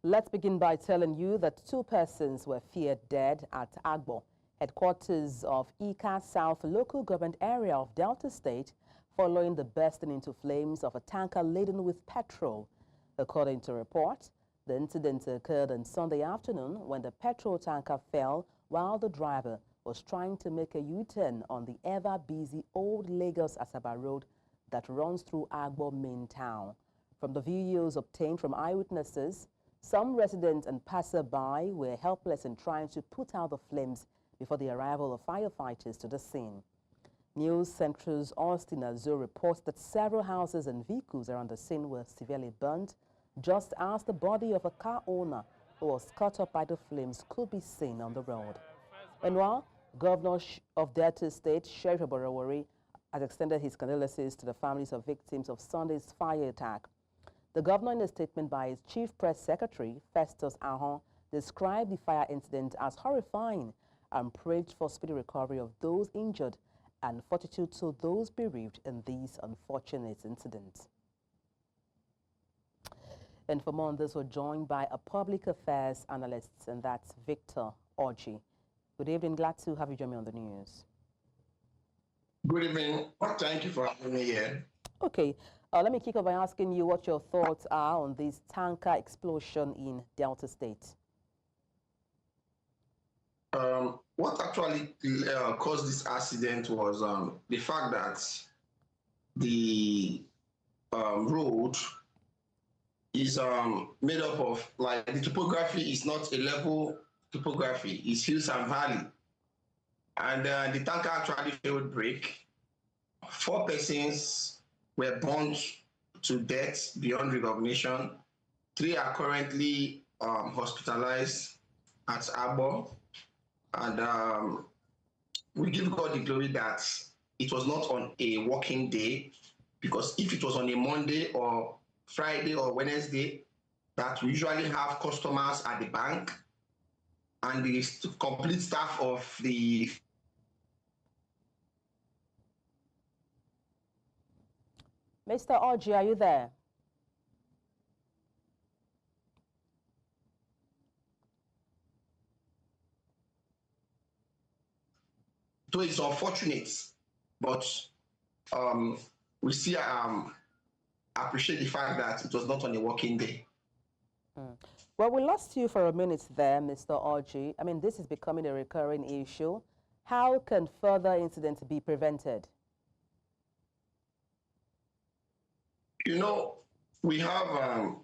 Let's begin by telling you that 2 persons were feared dead at Agbor, headquarters of Ika South local government area of Delta State, following the bursting into flames of a tanker laden with petrol. According to reports, the incident occurred on Sunday afternoon when the petrol tanker fell while the driver was trying to make a U-turn on the ever-busy old Lagos-Asaba road that runs through Agbor main town. From the videos obtained from eyewitnesses, some residents and passerby were helpless in trying to put out the flames before the arrival of firefighters to the scene. News Central's Austin Azur reports that several houses and vehicles around the scene were severely burnt, just as the body of a car owner who was caught up by the flames could be seen on the road. Meanwhile, Governor of Delta State, Sheriff Oborevwori, has extended his condolences to the families of victims of Sunday's fire attack. The governor, in a statement by his chief press secretary, Festus Ahon, described the fire incident as horrifying and prayed for speedy recovery of those injured and fortitude to those bereaved in these unfortunate incidents. And for more on this, we're joined by a public affairs analyst, and that's Victor Orji. Good evening. Glad to have you join me on the news. Good evening. Thank you for having me here. Okay. Let me kick off by asking you what your thoughts are on this tanker explosion in Delta State. What actually caused this accident was the fact that the road is made up of, like, the topography is not a level topography, it's hills and valley. And the tanker actually failed brake. 4 persons were burnt to death beyond recognition. 3 are currently hospitalized at Agbor. And we give God the glory that it was not on a working day, because if it was on a Monday or Friday or Wednesday, that we usually have customers at the bank and the complete staff of the... Mr. Orji, are you there? So it's unfortunate, but we still appreciate the fact that it was not on a working day. Well, we lost you for a minute there, Mr. Orji. I mean, this is becoming a recurring issue. How can further incidents be prevented? You know, we have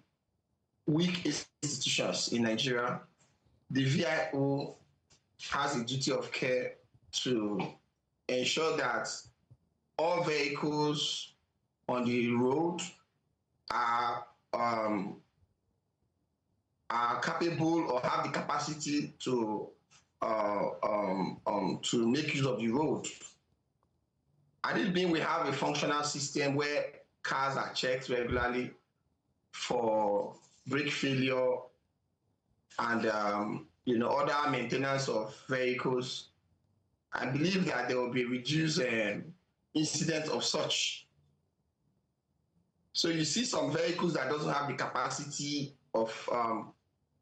weak institutions in Nigeria. The VIO has a duty of care to ensure that all vehicles on the road are capable or have the capacity to make use of the road. And it being we have a functional system where cars are checked regularly for brake failure and you know, other maintenance of vehicles. I believe that there will be reduced incidents of such. So you see some vehicles that doesn't have the capacity of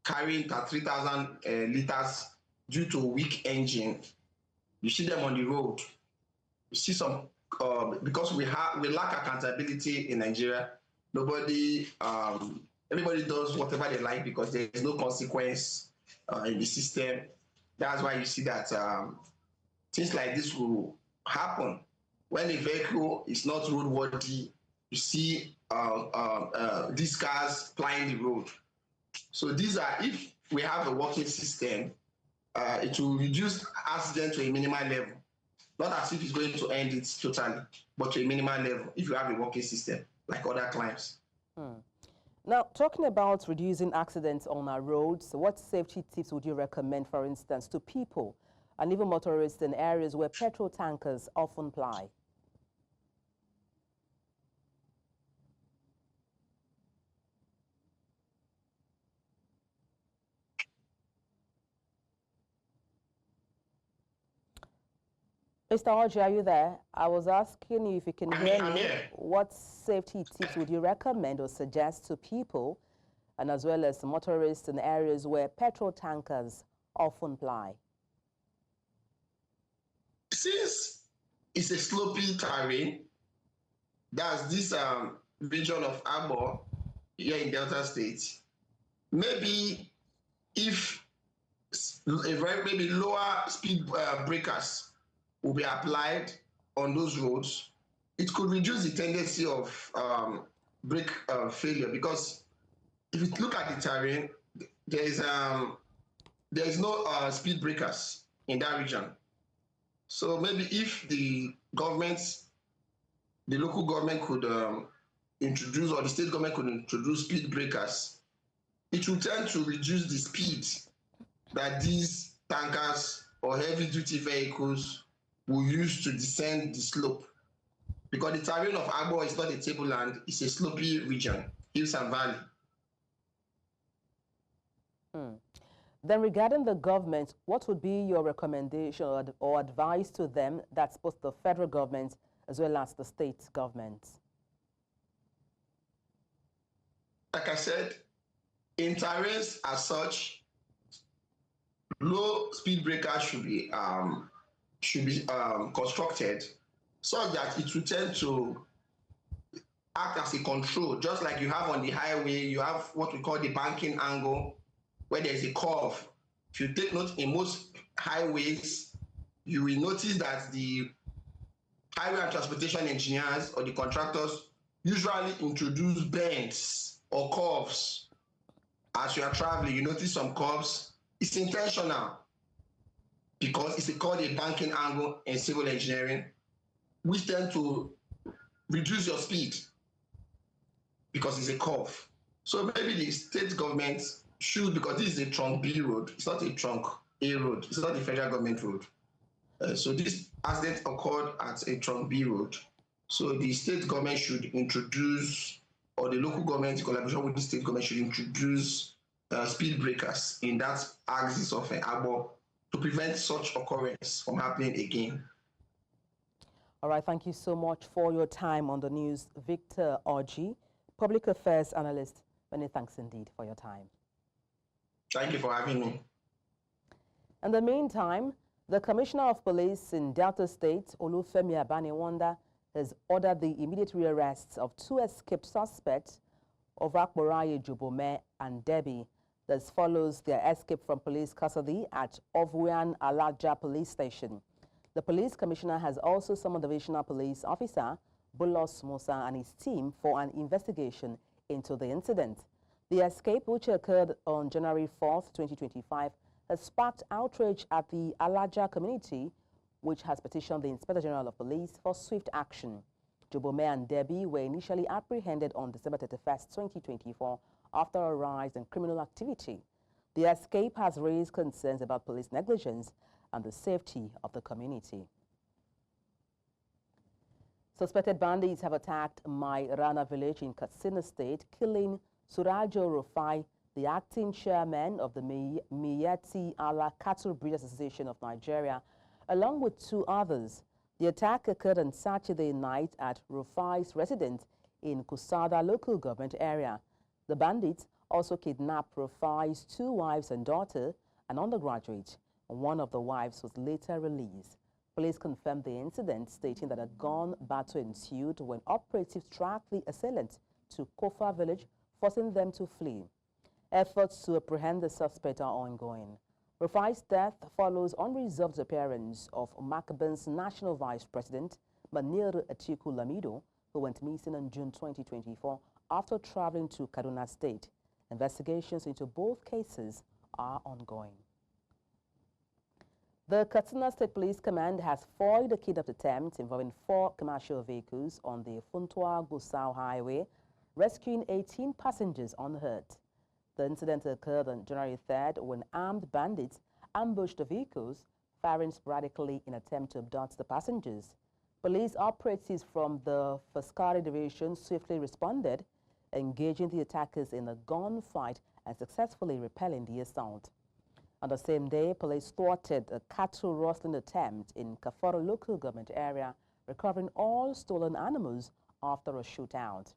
carrying 3,000 liters due to a weak engine. You see them on the road. You see some because we lack accountability in Nigeria. Everybody does whatever they like because there is no consequence in the system. That's why you see that things like this will happen. When a vehicle is not roadworthy, you see these cars plying the road. So these are, if we have a working system, it will reduce accident to a minimal level. Not as if it's going to end it totally, but to a minimal level if you have a working system like other climes. Now, talking about reducing accidents on our roads, what safety tips would you recommend, for instance, to people and even motorists in areas where petrol tankers often ply? Mr. Orji, are you there? I was asking you if you can hear me. What safety tips would you recommend or suggest to people and as well as motorists in areas where petrol tankers often ply. Since it's a slopey terrain, that's this region of Agbor here in Delta State, maybe if maybe lower speed breakers will be applied on those roads, it could reduce the tendency of brake failure, because if you look at the terrain, there is no speed breakers in that region. So maybe if the local government could introduce, or the state government could introduce speed breakers, it will tend to reduce the speed that these tankers or heavy-duty vehicles will use to descend the slope. Because the terrain of Agbor is not a tableland, it's a slopey region, hills and valley. Then regarding the government, what would be your recommendation or advice to them, that's both the federal government as well as the state government? Like I said, in terrains as such, low speed breakers should be constructed so that it will tend to act as a control. Just like you have on the highway, you have what we call the banking angle, where there is a curve. If you take note, in most highways, you will notice that the highway and transportation engineers or the contractors usually introduce bends or curves as you are traveling. You notice some curves. It's intentional because it's called a banking angle in civil engineering, which tend to reduce your speed because it's a curve. So maybe the state government should, because this is a trunk B road, it's not a trunk A road, it's not a federal government road. So this accident occurred at a trunk B road. So the state government should introduce, or the local government in collaboration with the state government should introduce speed breakers in that axis of Agbor to prevent such occurrence from happening again. All right, thank you so much for your time on the news, Victor Orji, Public Affairs Analyst. Many thanks indeed for your time. Thank you for having me. In the meantime, the Commissioner of Police in Delta State, Olufemi Abaniwanda, has ordered the immediate rearrests of 2 escaped suspects of Akboraye Jubome and Debbie. This follows their escape from police custody at Ovwian Alaja Police Station. The police commissioner has also summoned Divisional Police Officer Bulos Musa and his team for an investigation into the incident. The escape, which occurred on January 4th, 2025, has sparked outrage at the Alaja community, which has petitioned the Inspector General of Police for swift action. Jubome and Debbie were initially apprehended on December 31st, 2024, after a rise in criminal activity. The escape has raised concerns about police negligence and the safety of the community. Suspected bandits have attacked Mai-Rana village in Katsina State, killing Surajo Rufa'i, the acting chairman of the Miyetti Allah Cattle Breeders Association of Nigeria, along with 2 others. The attack occurred on Saturday night at Rufa'i's residence in Kusada local government area. The bandits also kidnapped Rufa'i's 2 wives and daughter, an undergraduate. One of the wives was later released. Police confirmed the incident, stating that a gun battle ensued when operatives tracked the assailants to Kofa village, forcing them to flee. Efforts to apprehend the suspect are ongoing. Rufa'i's death follows unresolved appearance of Maccabe's National Vice President, Maniru Atiku Lamido, who went missing in June 2024 after traveling to Kaduna State. Investigations into both cases are ongoing. The Katsina State Police Command has foiled a kidnap attempt involving 4 commercial vehicles on the Funtua-Gusau highway, rescuing 18 passengers unhurt. The incident occurred on January 3rd when armed bandits ambushed the vehicles, firing sporadically in attempt to abduct the passengers. Police operatives from the Faskari Division swiftly responded, engaging the attackers in a gunfight and successfully repelling the assault. On the same day, police thwarted a cattle rustling attempt in Kaforo local government area, recovering all stolen animals after a shootout.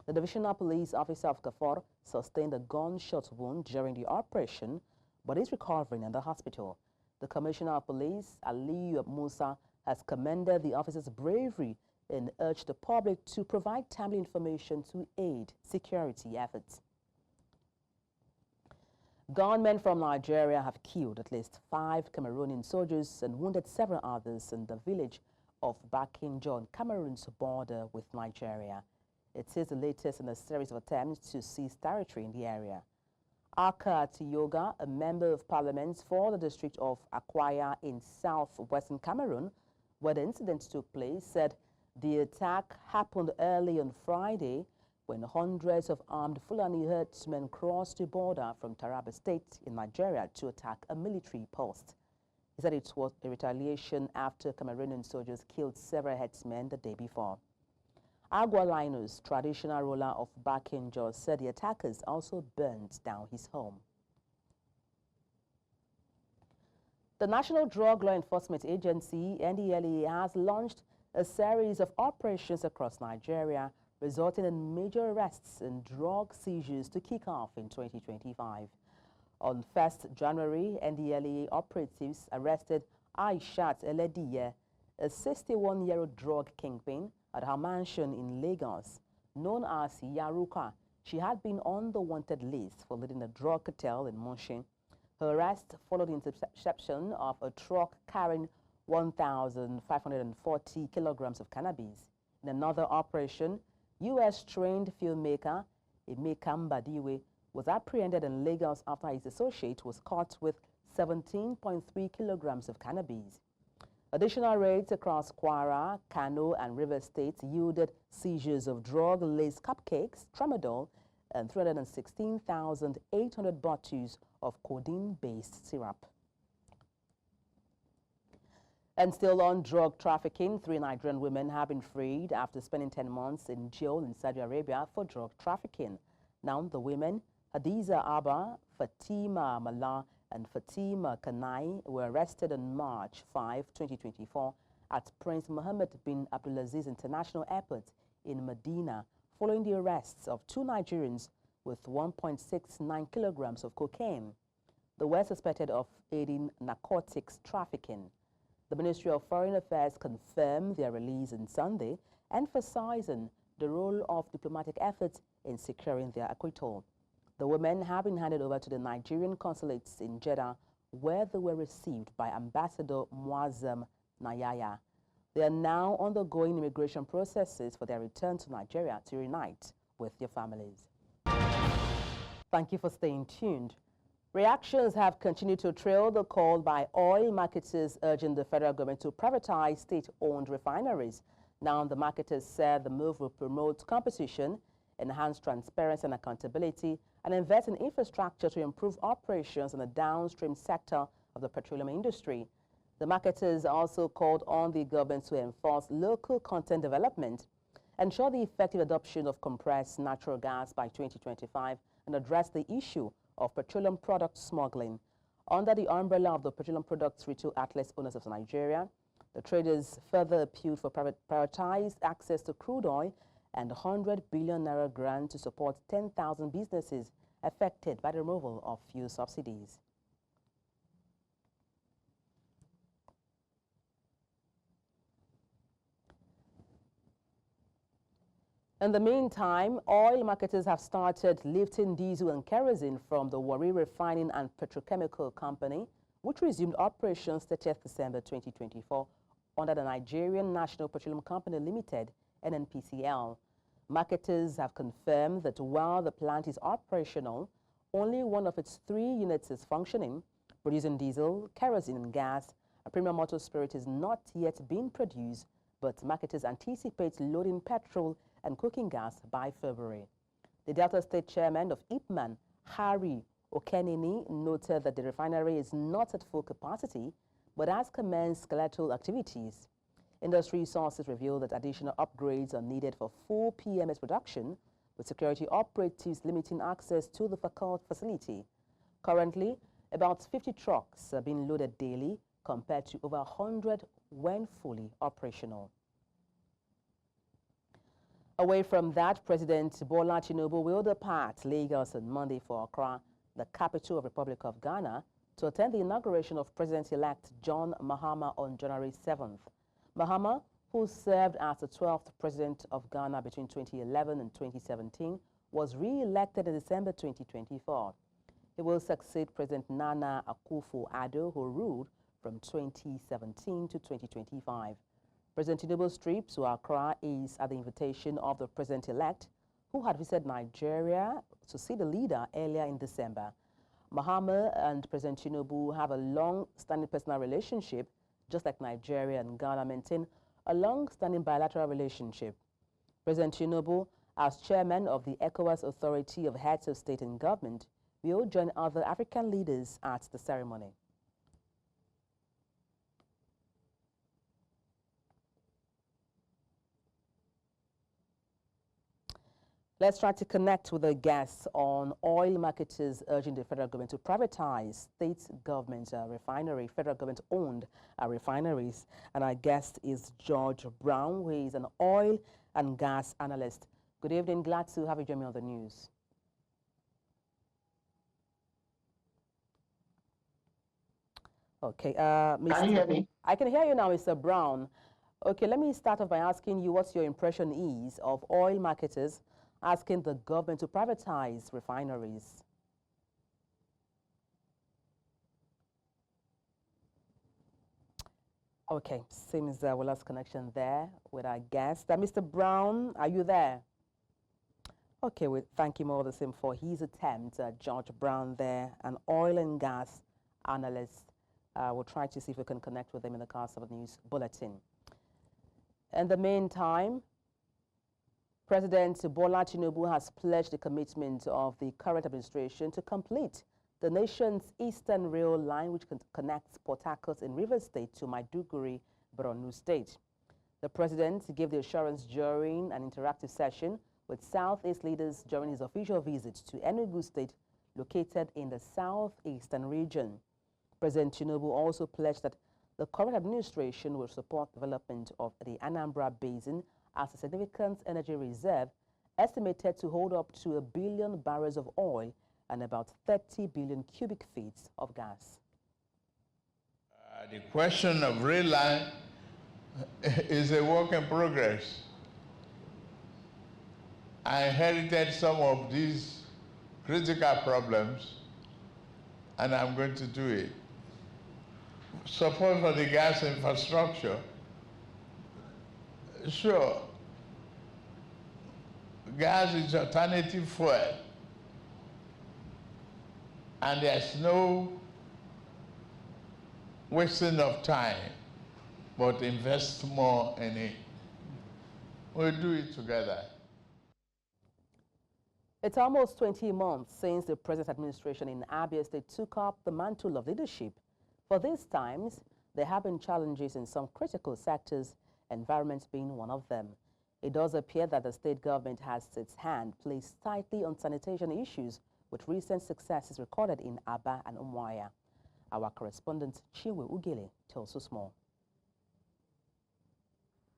The divisional police officer of Agbor sustained a gunshot wound during the operation, but is recovering in the hospital. The Commissioner of Police, Aliyu Musa, has commended the officer's bravery and urged the public to provide timely information to aid security efforts. Gunmen from Nigeria have killed at least 5 Cameroonian soldiers and wounded several others in the village of Bakinjo on Cameroon's border with Nigeria. It is the latest in a series of attempts to seize territory in the area. Aka Tiyoga, a member of parliament for the district of Akwaya in southwestern Cameroon, where the incident took place, said the attack happened early on Friday when hundreds of armed Fulani herdsmen crossed the border from Taraba State in Nigeria to attack a military post. He said it was a retaliation after Cameroonian soldiers killed several herdsmen the day before. Agbor Linus, traditional ruler of Bakinjo, said the attackers also burned down his home. The National Drug Law Enforcement Agency, NDLEA, has launched a series of operations across Nigeria, resulting in major arrests and drug seizures to kick off in 2025. On 1st January, NDLEA operatives arrested Aishat Elediye, a 61-year-old drug kingpin, at her mansion in Lagos. Known as Yaruka, she had been on the wanted list for leading a drug cartel in Mushin. Her arrest followed the interception of a truck carrying 1,540 kilograms of cannabis. In another operation, U.S.-trained filmmaker Emeka Mbadiwe was apprehended in Lagos after his associate was caught with 17.3 kilograms of cannabis. Additional raids across Kwara, Kano, and River States yielded seizures of drug-laced cupcakes, tramadol, and 316,800 bottles of codeine-based syrup. And still on drug trafficking, 3 Nigerian women have been freed after spending 10 months in jail in Saudi Arabia for drug trafficking. Now the women, Hadiza Abba, Fatima Mala, and Fatima Kanai, were arrested on March 5, 2024 at Prince Mohammed bin Abdulaziz International Airport in Medina following the arrests of 2 Nigerians with 1.69 kilograms of cocaine. They were suspected of aiding narcotics trafficking. The Ministry of Foreign Affairs confirmed their release on Sunday, emphasizing the role of diplomatic efforts in securing their acquittal. The women have been handed over to the Nigerian consulates in Jeddah, where they were received by Ambassador Muazzam Nayaya. They are now undergoing immigration processes for their return to Nigeria to reunite with their families. Thank you for staying tuned. Reactions have continued to trail the call by oil marketers urging the federal government to privatize state-owned refineries. Now, the marketers said the move will promote competition, enhance transparency and accountability, and invest in infrastructure to improve operations in the downstream sector of the petroleum industry. The marketers also called on the government to enforce local content development, ensure the effective adoption of compressed natural gas by 2025, and address the issue of petroleum product smuggling. Under the umbrella of the Petroleum Products Retail Outlets Owners of Nigeria, the traders further appealed for prioritized access to crude oil and 100 billion naira grant to support 10,000 businesses affected by the removal of fuel subsidies. In the meantime, oil marketers have started lifting diesel and kerosene from the Warri Refining and Petrochemical Company, which resumed operations 30th December 2024 under the Nigerian National Petroleum Company Limited, NNPCL. Marketers have confirmed that while the plant is operational, only one of its 3 units is functioning, producing diesel, kerosene, and gas. A premium motor spirit is not yet being produced, but marketers anticipate loading petrol and cooking gas by February. The Delta State Chairman of IPMAN, Harry Okenini, noted that the refinery is not at full capacity, but has commenced skeletal activities. Industry sources reveal that additional upgrades are needed for full PMS production, with security operatives limiting access to the facility. Currently, about 50 trucks are being loaded daily, compared to over 100 when fully operational. Away from that, President Bola Tinubu will depart Lagos on Monday for Accra, the capital of the Republic of Ghana, to attend the inauguration of President-elect John Mahama on January 7th. Mahama, who served as the 12th president of Ghana between 2011 and 2017, was re-elected in December 2024. He will succeed President Nana Akufo-Addo, who ruled from 2017 to 2025. President Tinubu's trip to Accra is at the invitation of the president-elect, who had visited Nigeria to see the leader earlier in December. Mahama and President Tinubu have a long-standing personal relationship, just like Nigeria and Ghana maintain a long-standing bilateral relationship. President Tinubu, as chairman of the ECOWAS Authority of Heads of State and Government, will join other African leaders at the ceremony. Let's try to connect with the guests on oil marketers urging the federal government to privatize state government refinery, federal government-owned refineries. And our guest is George Brown, who is an oil and gas analyst. Good evening. Glad to have you join me on the news. Okay. Can you hear me? I can hear you now, Mr. Brown. Okay, let me start off by asking you what your impression is of oil marketers asking the government to privatize refineries. Okay, seems we lost connection there with our guest. Mr. Brown, are you there? Okay, we thank him all the same for his attempt. George Brown there, an oil and gas analyst. We'll try to see if we can connect with him in the course of the news bulletin. In the meantime, President Bola Tinubu has pledged the commitment of the current administration to complete the nation's eastern rail line, which connects Port Harcourt in Rivers State to Maiduguri, Borno State. The president gave the assurance during an interactive session with Southeast leaders during his official visit to Enugu State, located in the southeastern region. President Tinubu also pledged that the current administration will support development of the Anambra Basin as a significant energy reserve, estimated to hold up to 1 billion barrels of oil and about 30 billion cubic feet of gas. The question of rail line is a work in progress. I inherited some of these critical problems, and I'm going to do it. Support for the gas infrastructure. Sure, gas is alternative fuel, and there's no wasting of time, but invest more in it. We'll do it together. It's almost 20 months since the present administration in Abia State took up the mantle of leadership. For these times, there have been challenges in some critical sectors, environment being one of them. It does appear that the state government has its hand placed tightly on sanitation issues, with recent successes recorded in Aba and Umuahia. Our correspondent Chiwe Ugele tells us more.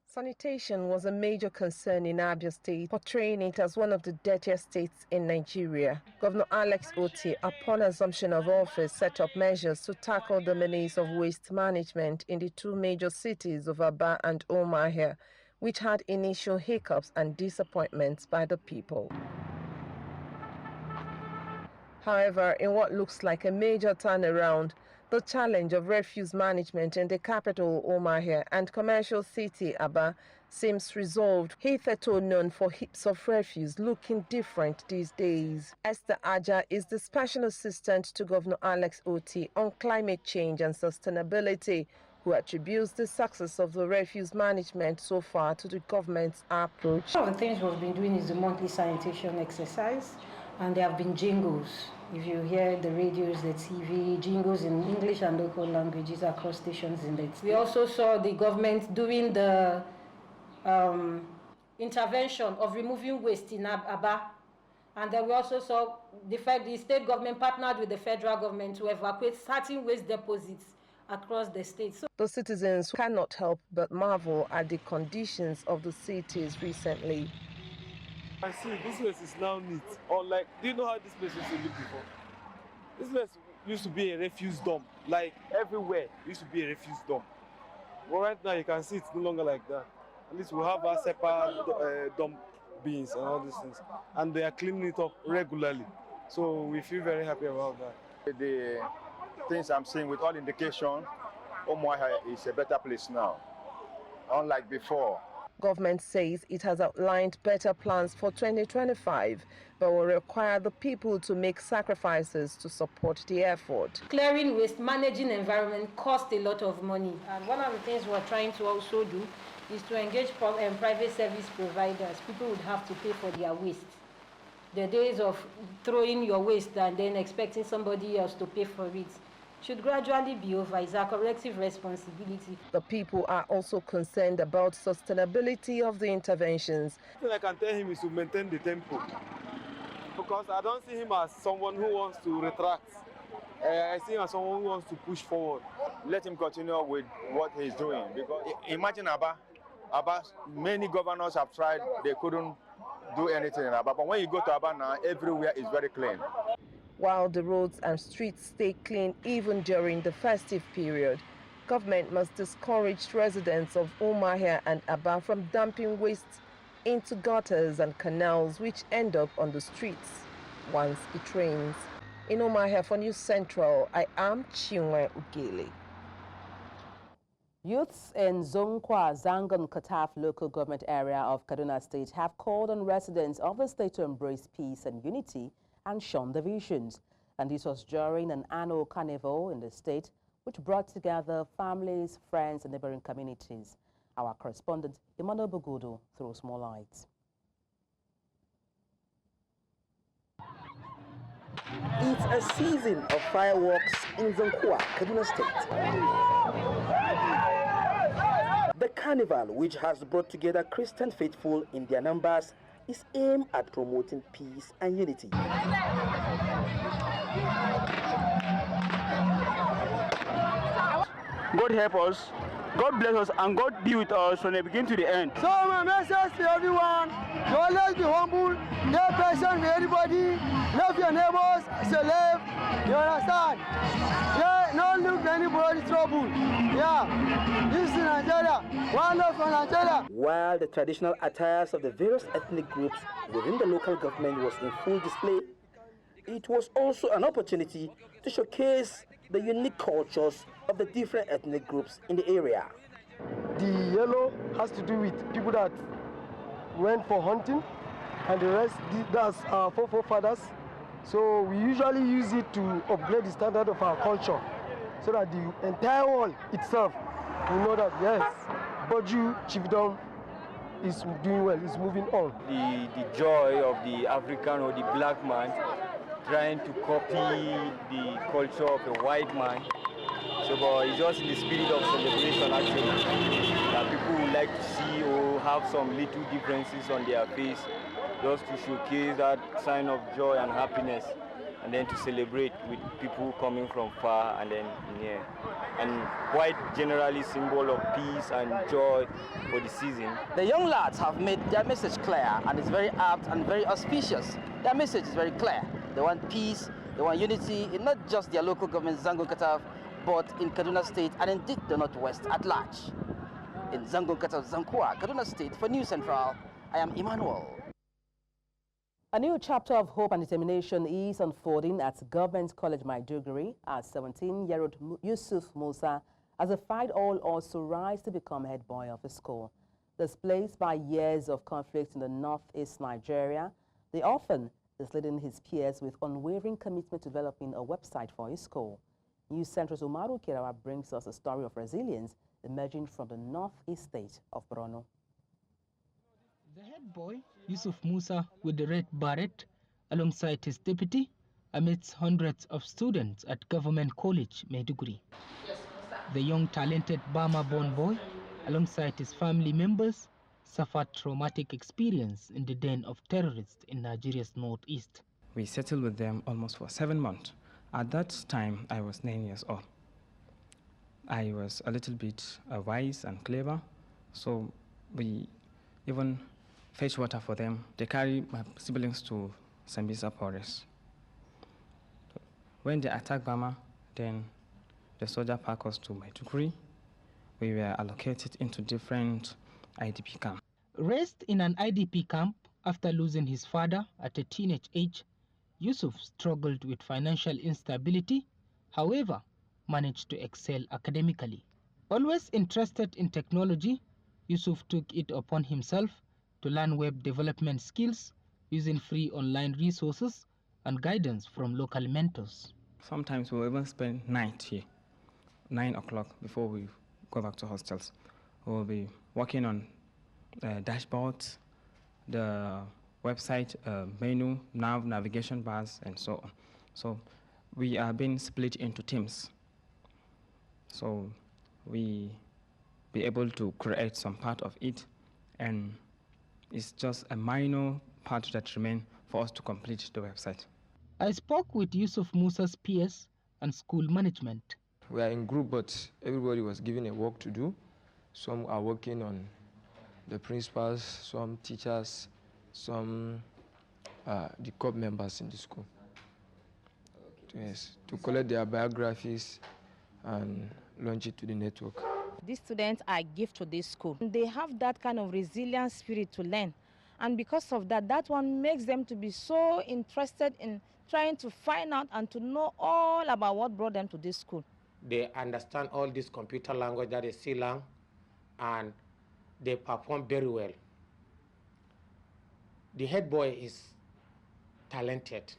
Sanitation was a major concern in Abia State, portraying it as one of the dirtiest states in Nigeria. Governor Alex Otti, upon assumption of office, set up measures to tackle the menace of waste management in the two major cities of Aba and Umuahia, which had initial hiccups and disappointments by the people. However, in what looks like a major turnaround, the challenge of refuse management in the capital, Umuahia, and commercial city, Aba, seems resolved, hitherto known for heaps of refuse looking different these days. Esther Aja is the Special Assistant to Governor Alex Otti on climate change and sustainability, who attributes the success of the refuse management so far to the government's approach. One of the things we've been doing is the monthly sanitation exercise, and there have been jingles. If you hear the radios, the TV, jingles in English and local languages across stations in the state. We also saw the government doing the intervention of removing waste in Aba. And then we also saw the state government partnered with the federal government to evacuate certain waste deposits across the state. So the citizens cannot help but marvel at the conditions of the cities recently. I see this place is now neat. Unlike, do you know how this place used to look before? This place used to be a refuse dump. Like everywhere used to be a refuse dump. But right now you can see it's no longer like that. At least we have our separate dump bins and all these things. And they are cleaning it up regularly. So we feel very happy about that. The things I'm seeing with all indication, Umuahia is a better place now, unlike before. Government says it has outlined better plans for 2025, but will require the people to make sacrifices to support the effort. Clearing waste, managing environment costs a lot of money. And one of the things we're trying to also do is to engage private service providers. People would have to pay for their waste. The days of throwing your waste and then expecting somebody else to pay for it should gradually be over. It's our collective responsibility. The people are also concerned about sustainability of the interventions. The thing I can tell him is to maintain the tempo, because I don't see him as someone who wants to retract. I see him as someone who wants to push forward. Let him continue with what he's doing, because imagine Abba, many governors have tried, they couldn't do anything in Abba. But when you go to Abba now, everywhere is very clean. While the roads and streets stay clean even during the festive period, government must discourage residents of Umuahia and Aba from dumping waste into gutters and canals which end up on the streets once it rains. In Umuahia for News Central, I am Chinwe Ugele. Youths in Zonkwa Zangon Kataf local government area of Kaduna State have called on residents of the state to embrace peace and unity and shun divisions. And this was during an annual carnival in the state, which brought together families, friends, and neighboring communities. Our correspondent, Emmanuel Bogudu, throws more light. It's a season of fireworks in Zonkwa, Kaduna State. The carnival, which has brought together Christian faithful in their numbers, is aimed at promoting peace and unity. God help us, God bless us, and God be with us from the beginning to the end. So my message to everyone, you always be humble, be patient with everybody, love your neighbors as you live, you understand? Yeah, not look anybody trouble. Yeah, this is Nigeria, one love for Nigeria. While the traditional attires of the various ethnic groups within the local government was in full display, it was also an opportunity to showcase the unique cultures of the different ethnic groups in the area. The yellow has to do with people that went for hunting, and the rest, that's our forefathers. So we usually use it to upgrade the standard of our culture, so that the entire world itself will know that, yes, Boju chiefdom is doing well, is moving on. The joy of the African or the black man trying to copy the culture of a white man. So, but it's just in the spirit of celebration actually, that people would like to see or have some little differences on their face, just to showcase that sign of joy and happiness, and then to celebrate with people coming from far and then near. And white generally symbol of peace and joy for the season. The young lads have made their message clear, and it's very apt and very auspicious. Their message is very clear. They want peace, they want unity in not just their local government, Zangon Kataf, but in Kaduna State and indeed the Northwest at large. In Zangon Kataf, Zankwa, Kaduna State, for News Central, I am Emmanuel. A new chapter of hope and determination is unfolding at Government College Maiduguri as 17-year-old Yusuf Musa has defied all odds to rise to become head boy of the school. Displaced by years of conflict in the northeast Nigeria, the orphan is leading his peers with unwavering commitment to developing a website for his school. News Central's Umaru Kirawa brings us a story of resilience emerging from the northeast state of Borno. The head boy, Yusuf Musa, with the red beret, alongside his deputy, amidst hundreds of students at Government College, Maiduguri. The young talented Bama-born boy, alongside his family members, suffered traumatic experience in the den of terrorists in Nigeria's northeast. We settled with them almost for 7 months. At that time, I was 9 years old. I was a little bit wise and clever, so we even fetch water for them. They carry my siblings to Sambisa Forest. When they attacked Bama, then the soldier packed us to Maiduguri. We were allocated into different IDP camps. Raised in an IDP camp after losing his father at a teenage age, Yusuf struggled with financial instability, however, managed to excel academically. Always interested in technology, Yusuf took it upon himself to learn web development skills using free online resources and guidance from local mentors. Sometimes we'll even spend night here, 9 o'clock before we go back to hostels. We'll be working on dashboards, the website menu, navigation bars, and so on. So we are being split into teams. So we be able to create some part of it, and it's just a minor part that remains for us to complete the website. I spoke with Yusuf Musa's peers and school management. We are in group, but everybody was given a work to do. Some are working on the principals, some teachers, some the corps members in the school. Yes, to collect their biographies and launch it to the network. These students are a gift to this school. They have that kind of resilient spirit to learn. And because of that, that one makes them to be so interested in trying to find out and to know all about what brought them to this school. They understand all this computer language that is C-lang, and they perform very well. The head boy is talented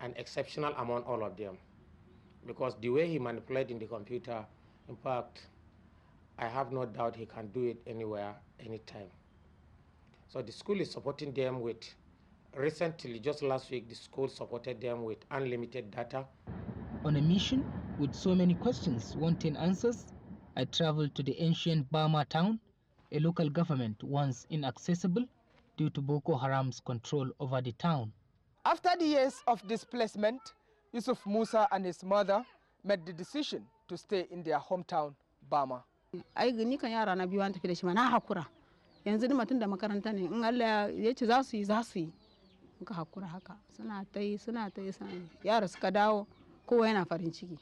and exceptional among all of them, because the way he manipulates in the computer, in fact, I have no doubt he can do it anywhere, anytime. So the school is supporting them with, recently, just last week, the school supported them with unlimited data. On a mission with so many questions wanting answers, I traveled to the ancient Bama town, a local government once inaccessible due to Boko Haram's control over the town. After the years of displacement, Yusuf Musa and his mother made the decision to stay in their hometown, Bama. Ai gani kan yara na biyu an tafi da shi ma na hakura. Yanzu ni mutum da makaranta ne, in Allah ya ce za su yi. Muka hakura haka. Suna ta yi. Yara suka dawo, kowa yana farin ciki.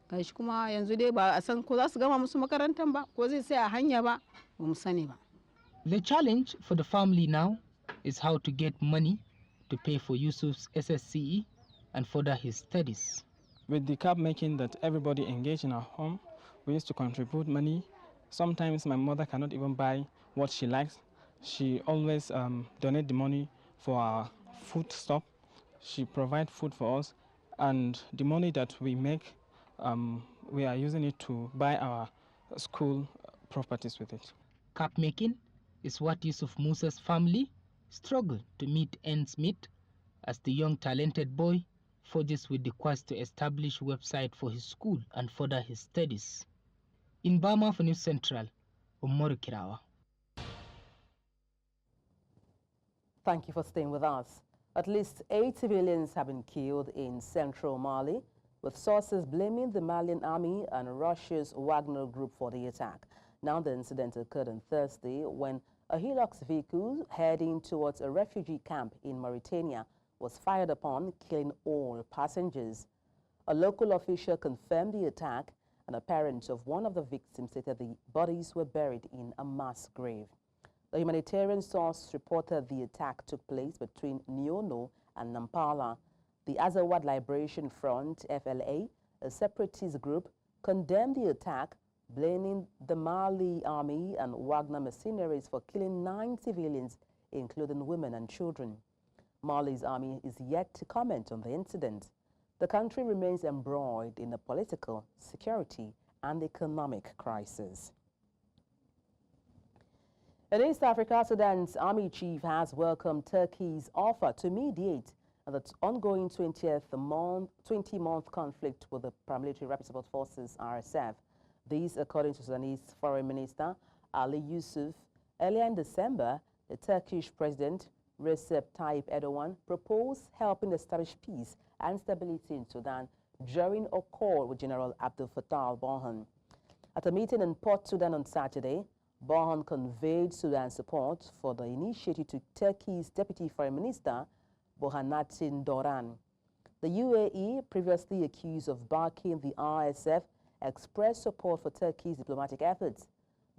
Gashi kuma yanzu dai ba a san ko za su gama musu makarantan ba, ko zai sai a hanya ba, ba mu sani ba. The challenge for the family now is how to get money to pay for Yusuf's SSCE and further his studies. With the cap making that everybody engaged in our home, we used to contribute money. Sometimes my mother cannot even buy what she likes. She always donates the money for our food stop. She provides food for us, and the money that we make, we are using it to buy our school properties with it. Cap making is what Yusuf Musa's family struggle to meet ends meet as the young talented boy forges with the quest to establish a website for his school and further his studies. In Bama for News Central, Umaru Kirawa. Thank you for staying with us. At least 8 civilians have been killed in central Mali, with sources blaming the Malian army and Russia's Wagner group for the attack. Now, the incident occurred on Thursday when a Hilux vehicle heading towards a refugee camp in Mauritania was fired upon, killing all passengers. A local official confirmed the attack, and a parent of one of the victims stated the bodies were buried in a mass grave. The humanitarian source reported the attack took place between Niono and Nampala. The Azawad Liberation Front, FLA, a separatist group, condemned the attack, blaming the Mali army and Wagner mercenaries for killing 9 civilians, including women and children. Mali's army is yet to comment on the incident. The country remains embroiled in a political, security, and economic crisis. In East Africa, Sudan's army chief has welcomed Turkey's offer to mediate the ongoing 20-month conflict with the Paramilitary Rapid Support Forces, RSF. This, according to Sudanese Foreign Minister Ali Yusuf. Earlier in December, the Turkish President Recep Tayyip Erdogan proposed helping establish peace and stability in Sudan during a call with General Abdel Fattah al-Burhan. At a meeting in Port Sudan on Saturday, Burhan conveyed Sudan's support for the initiative to Turkey's Deputy Foreign Minister, Burhanettin Doran. The UAE, previously accused of backing the RSF, expressed support for Turkey's diplomatic efforts.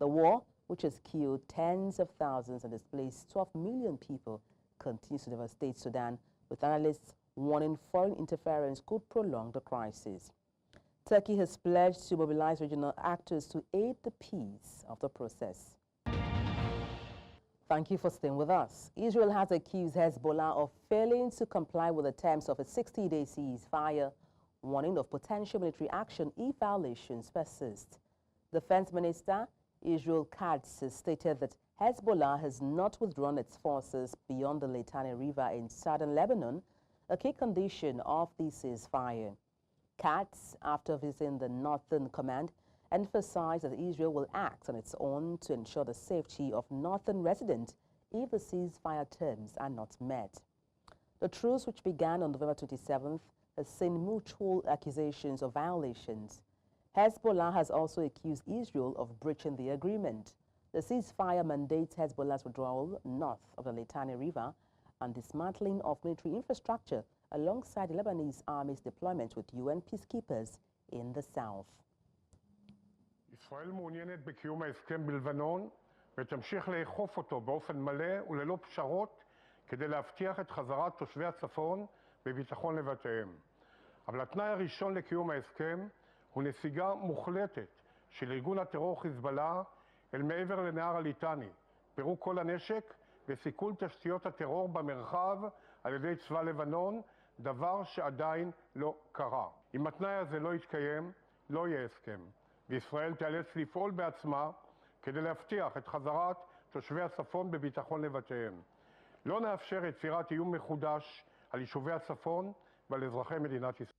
The war, which has killed tens of thousands and displaced 12 million people, continues to devastate Sudan, with analysts warning foreign interference could prolong the crisis. Turkey has pledged to mobilize regional actors to aid the peace of the process. Thank you for staying with us. Israel has accused Hezbollah of failing to comply with the terms of a 60-day ceasefire, warning of potential military action if violations persist. Defense Minister Israel Katz stated that Hezbollah has not withdrawn its forces beyond the Litani River in southern Lebanon, a key condition of the ceasefire. Katz, after visiting the Northern Command, emphasized that Israel will act on its own to ensure the safety of northern residents if the ceasefire terms are not met. The truce, which began on November 27th, has seen mutual accusations of violations. Hezbollah has also accused Israel of breaching the agreement. The ceasefire mandates Hezbollah's withdrawal north of the Litani River and dismantling of military infrastructure alongside the Lebanese army's deployment with UN peacekeepers in the south. ישראל מעוניינת בקיום ההסכם בלבנון ותמשיך לאכוף אותו באופן מלא וללא פשרות כדי להבטיח את חזרת תושבי הצפון בביטחון לבתיהם. אבל התנאי הראשון לקיום ההסכם הוא נסיגה מוחלטת של ארגון הטרור חיזבאללה אל מעבר לנהר הליטני, פירוק כל הנשק וסיכול תשתיות הטרור במרחב על ידי צבא לבנון, דבר שעדיין לא קרה. אם התנאי הזה לא יתקיים, לא יהיה הסכם. וישראל תיאלץ לפעול בעצמה כדי להבטיח את חזרת תושבי הצפון בביטחון לבתיהם. לא נאפשר יצירת איום מחודש על יישובי הצפון ועל אזרחי מדינת ישראל.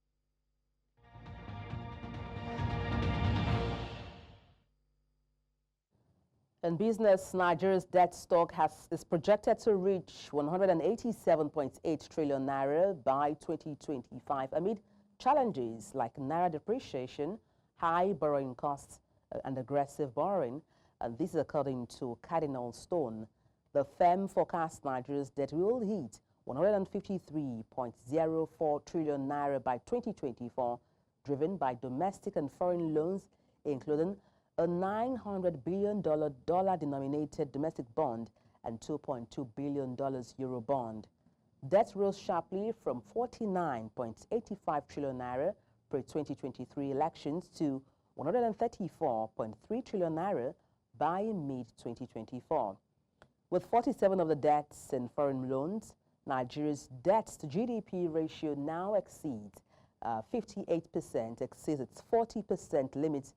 In business, Nigeria's debt stock is projected to reach 187.8 trillion naira by 2025 amid challenges like naira depreciation, high borrowing costs, and aggressive borrowing. And this is according to Cardinal Stone. The firm forecasts Nigeria's debt will hit 153.04 trillion naira by 2024, driven by domestic and foreign loans, including a $900 billion dollar-denominated domestic bond and $2.2 billion euro bond. Debt rose sharply from 49.85 trillion naira pre-2023 elections to 134.3 trillion naira by mid-2024. With 47% of the debts in foreign loans, Nigeria's debt-to-GDP ratio now exceeds 58%, exceeds its 40% limit,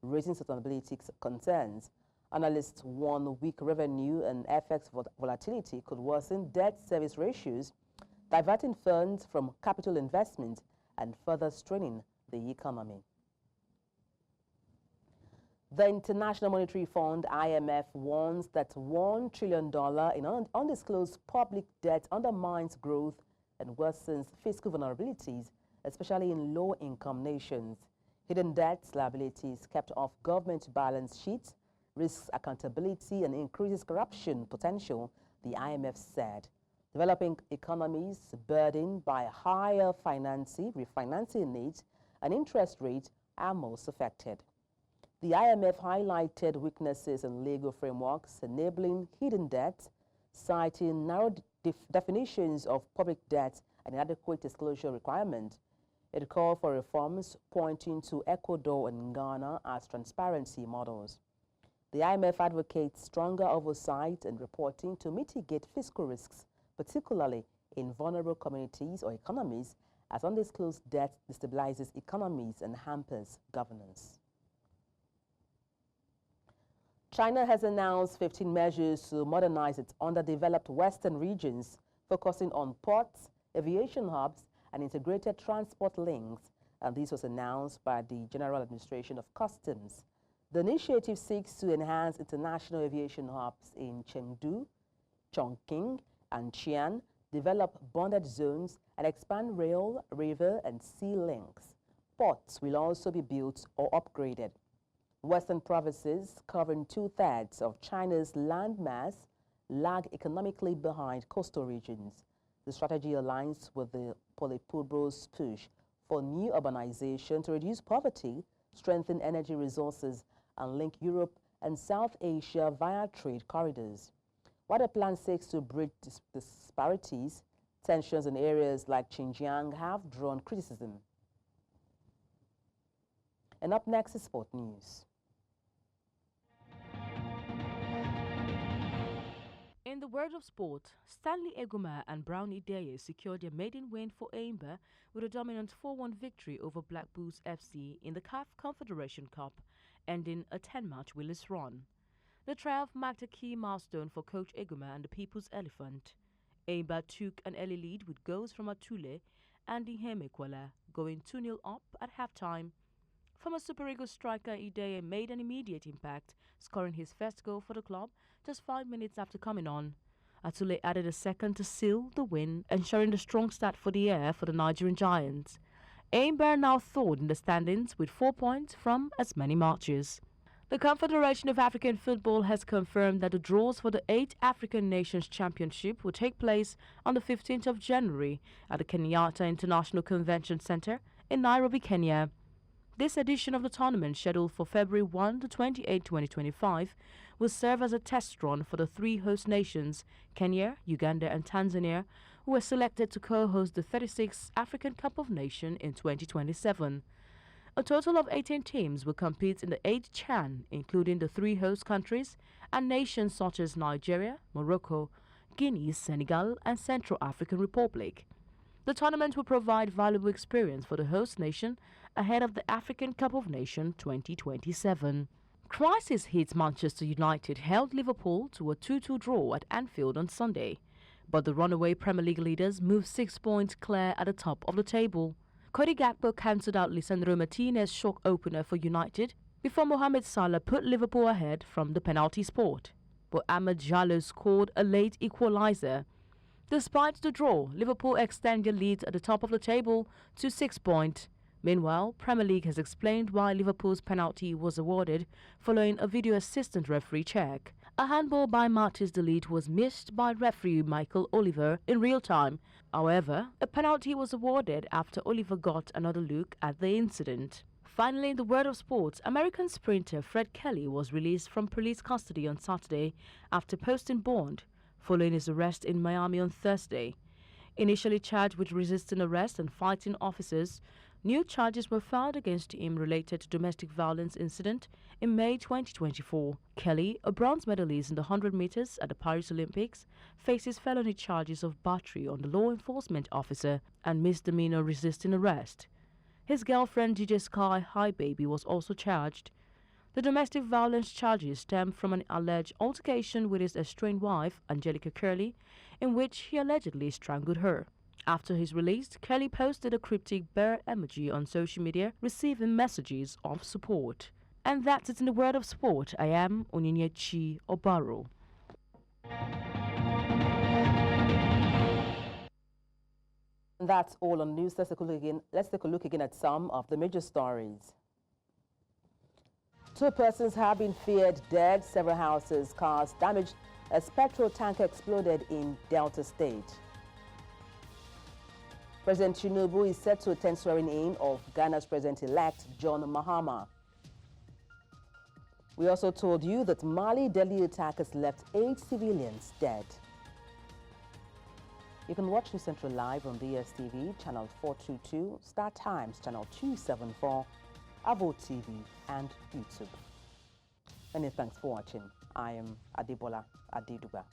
raising sustainability concerns. Analysts warn weak revenue and FX volatility could worsen debt service ratios, diverting funds from capital investment and further straining the economy. The International Monetary Fund, IMF, warns that $1 trillion in undisclosed public debt undermines growth and worsens fiscal vulnerabilities, especially in low-income nations. Hidden debts, liabilities kept off government balance sheets, risks accountability and increases corruption potential, the IMF said. Developing economies burdened by higher refinancing needs and interest rates are most affected. The IMF highlighted weaknesses in legal frameworks enabling hidden debt, citing narrow definitions of public debt and inadequate disclosure requirements. It called for reforms, pointing to Ecuador and Ghana as transparency models. The IMF advocates stronger oversight and reporting to mitigate fiscal risks, particularly in vulnerable communities or economies, as undisclosed debt destabilizes economies and hampers governance. China has announced 15 measures to modernize its underdeveloped western regions, focusing on ports, aviation hubs, and integrated transport links, and this was announced by the General Administration of Customs. The initiative seeks to enhance international aviation hubs in Chengdu, Chongqing, and Xi'an, develop bonded zones, and expand rail, river, and sea links. Ports will also be built or upgraded. Western provinces, covering 2/3 of China's land mass, lag economically behind coastal regions. The strategy aligns with the Politburo's push for new urbanization to reduce poverty, strengthen energy resources, and link Europe and South Asia via trade corridors. While the plan seeks to bridge disparities, tensions in areas like Xinjiang have drawn criticism. And up next is sport news. In the world of sport, Stanley Egoma and Brownie Deye secured their maiden win for Aimba with a dominant 4-1 victory over Black Bulls FC in the CAF Confederation Cup, ending a 10-match winless run. The triumph marked a key milestone for coach Egoma and the People's Elephant. Aimba took an early lead with goals from Atule and Ihemekwala, going 2-0 up at halftime. Former Super Eagles striker Ideye made an immediate impact, scoring his first goal for the club just 5 minutes after coming on. Atule added a second to seal the win, ensuring a strong start for the year for the Nigerian Giants. Aimba are now third in the standings with 4 points from as many matches. The Confederation of African Football has confirmed that the draws for the 8th African Nations Championship will take place on the 15th of January at the Kenyatta International Convention Center in Nairobi, Kenya. This edition of the tournament, scheduled for February 1 to 28, 2025, will serve as a test run for the 3 host nations, Kenya, Uganda and Tanzania, who were selected to co-host the 36th African Cup of Nations in 2027. A total of 18 teams will compete in the 8th CHAN, including the 3 host countries and nations such as Nigeria, Morocco, Guinea, Senegal and Central African Republic. The tournament will provide valuable experience for the host nation ahead of the African Cup of Nations 2027. Crisis hit Manchester United held Liverpool to a 2-2 draw at Anfield on Sunday, but the runaway Premier League leaders moved 6 points clear at the top of the table. Cody Gakpo cancelled out Lisandro Martinez's shock opener for United before Mohamed Salah put Liverpool ahead from the penalty spot, but Ahmed Jallow scored a late equaliser. Despite the draw, Liverpool extend their lead at the top of the table to 6 points. Meanwhile, Premier League has explained why Liverpool's penalty was awarded following a video assistant referee check. A handball by Martins de Ligt was missed by referee Michael Oliver in real time. However, a penalty was awarded after Oliver got another look at the incident. Finally, in the world of sports, American sprinter Fred Kelly was released from police custody on Saturday after posting bond, following his arrest in Miami on Thursday. Initially charged with resisting arrest and fighting officers, new charges were filed against him related to domestic violence incident in May 2024. Kelly, a bronze medalist in the 100 meters at the Paris Olympics, faces felony charges of battery on the law enforcement officer and misdemeanor resisting arrest. His girlfriend DJ Sky Hi Baby was also charged. The domestic violence charges stem from an alleged altercation with his estranged wife, Angelica Curley, in which he allegedly strangled her. After his release, Kelly posted a cryptic bear emoji on social media, receiving messages of support. And that's it in the world of sport. I am Onyinyechi Obaro. That's all on news. Let's take a look again at some of the major stories. 2 persons have been feared dead, several houses, cars damaged as petrol tanker exploded in Delta State. President Tinubu is set to attend swearing-in of Ghana's president-elect John Mahama. We also told you that Mali Delhi attackers left 8 civilians dead. You can watch News Central live on DSTV, channel 422, Star Times, channel 274, Avo TV, and YouTube. Many thanks for watching. I am Adebola Adeduga.